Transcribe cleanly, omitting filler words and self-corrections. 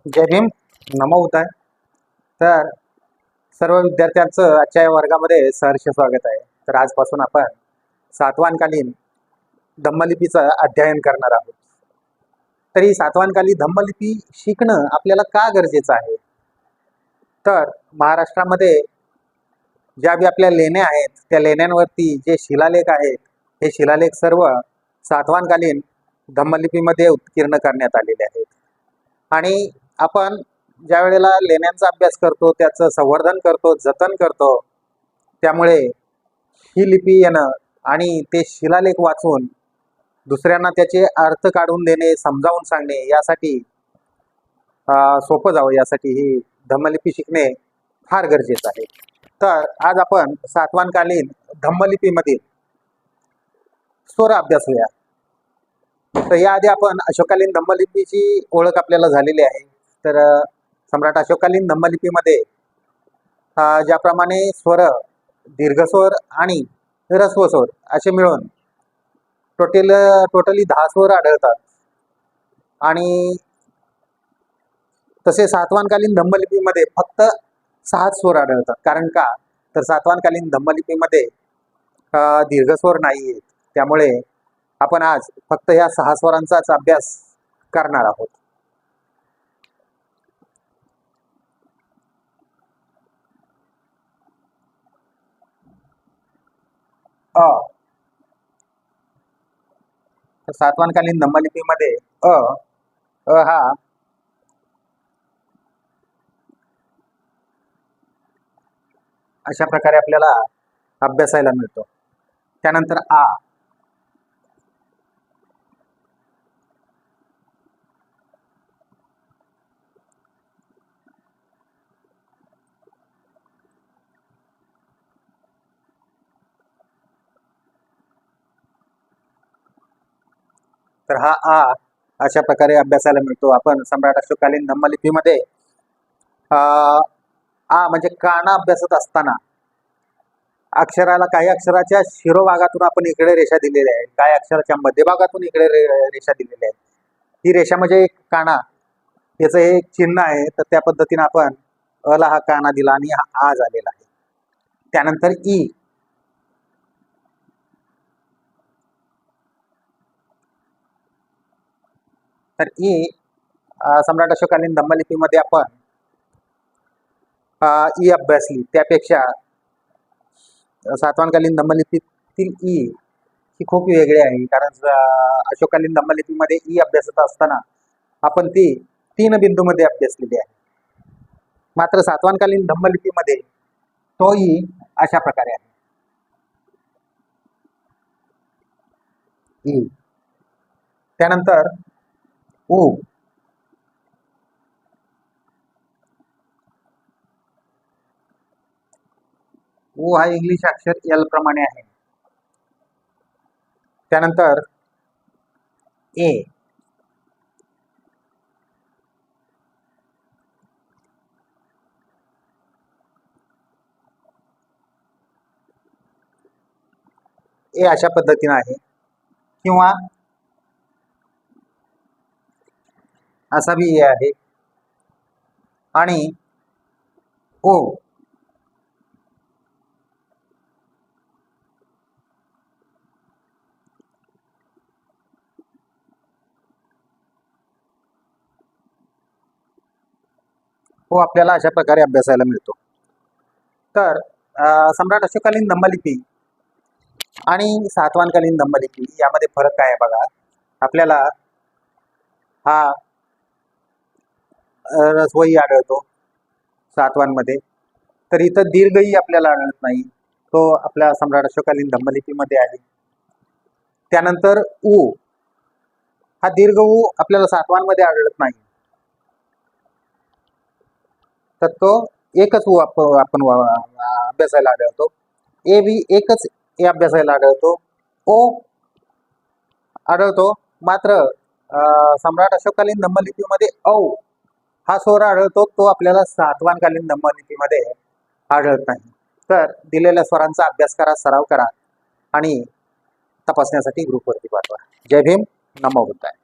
जय भीम. नमो बुद्धाय. तर सर्व विद्यार्थ्यांचं आजच्या या वर्गामध्ये सहर्ष स्वागत आहे. तर आजपासून आपण सातवाहनकालीन धम्मलिपीचं अध्ययन करणार आहोत. तर ही सातवाहनकालीन धम्मलिपी शिकणं आपल्याला का गरजेचं आहे? तर महाराष्ट्रामध्ये ज्या बी आपल्या लेण्या आहेत त्या लेण्यांवरती जे शिलालेख आहेत हे शिलालेख सर्व सातवाहनकालीन धम्मलिपीमध्ये उत्कीर्ण करण्यात आलेले आहेत. आणि आपण ज्या वेळेला लेण्यांचा अभ्यास करतो, त्याचं संवर्धन करतो, जतन करतो, त्यामुळे ही लिपी येणं आणि ते शिलालेख वाचून दुसऱ्यांना त्याचे अर्थ काढून देणे, समजावून सांगणे यासाठी सोपं जावं, यासाठी ही धम्मलिपी शिकणे फार गरजेचं आहे. तर आज आपण सातवाहनकालीन धम्मलिपीमधील स्वर अभ्यासूया. तर याआधी आपण अशोककालीन धम्मलिपीची ओळख आपल्याला झालेली आहे. तर सम्राट अशोककालीन धम्मलिपीमध्ये ज्याप्रमाणे स्वर, दीर्घस्वर आणि ह्रस्वस्वर असे मिळून टोटली 10 स्वर आढळतात. आणि तसे सातवाहनकालीन धम्मलिपीमध्ये फक्त 6 स्वर आढळतात. कारण का? तर सातवाहनकालीन धम्मलिपीमध्ये दीर्घस्वर नाही आहेत. त्यामुळे आपण आज फक्त या 6 स्वरांचाच अभ्यास करणार आहोत. अ. तर सातवाहनकालीन धम्मलिपीमध्ये अ अ हा अशा प्रकारे आपल्याला अभ्यासायला मिळतो. त्यानंतर आ. तर हा आ अशा प्रकारे अभ्यासायला मिळतो. आपण सम्राट अशोककालीन धम्मलिपीमध्ये आ म्हणजे काना अभ्यासत असताना अक्षराला काही अक्षराच्या शिरोभागातून आपण इकडे रेषा दिलेल्या आहे, काही अक्षराच्या मध्यभागातून इकडे रेषा दिलेल्या आहे. ही रेषा म्हणजे एक काना, याचं हे चिन्ह आहे. तर त्या पद्धतीने आपण अला हा काना दिला आणि हा आ झालेला आहे. त्यानंतर ई. तर ई सम्राट अशोककालीन धम्मलिपीमध्ये आपण ई अभ्यासली, त्यापेक्षा सातवाहनकालीन धम्मलिपीतील ई ही खूप वेगळी आहे. कारण अशोककालीन धम्मलिपीमध्ये ई अभ्यासत असताना आपण ती 3 बिंदूमध्ये अभ्यासलेली आहे. मात्र सातवाहनकालीन धम्मलिपीमध्ये तो ई अशा प्रकारे आहे. ई. त्यानंतर उ. उ हा इंग्लिश अक्षर एल प्रमाणे आहे. त्यानंतर ए. ए अशा पद्धतीने आहे, किंवा असा बी ए आहे. आणि ओ. हो आपल्याला अशा प्रकारे अभ्यासायला मिळतो. तर सम्राट अशोककालीन धम्मलिपी आणि सातवाहनकालीन धम्मलिपी यामध्ये फरक काय आहे बघा. आपल्याला हा रस्वई आढळतो सातवाहनमध्ये, तर इथं दीर्घही आपल्याला आढळत नाही, तो आपल्या सम्राट अशोककालीन धम्मलिपीमध्ये आहे. त्यानंतर उ हा दीर्घ उ आपल्याला सातवाहनमध्ये आढळत नाही, तर तो एकच उ आपण अभ्यासायला आढळतो. ए बी एकच ए अभ्यासायला आढळतो. ओ आढळतो, मात्र सम्राट अशोककालीन धम्मलिपीमध्ये औ हा स्वर आढळतो, तो आपल्याला सातवाहनकालीन धम्मलिपीमध्ये आढळत नाही. तर दिलेल्या स्वरांचा अभ्यास करा, सराव करा आणि तपासण्यासाठी ग्रुपवरती पाठवा. जय भीम. नमो बुद्धाय.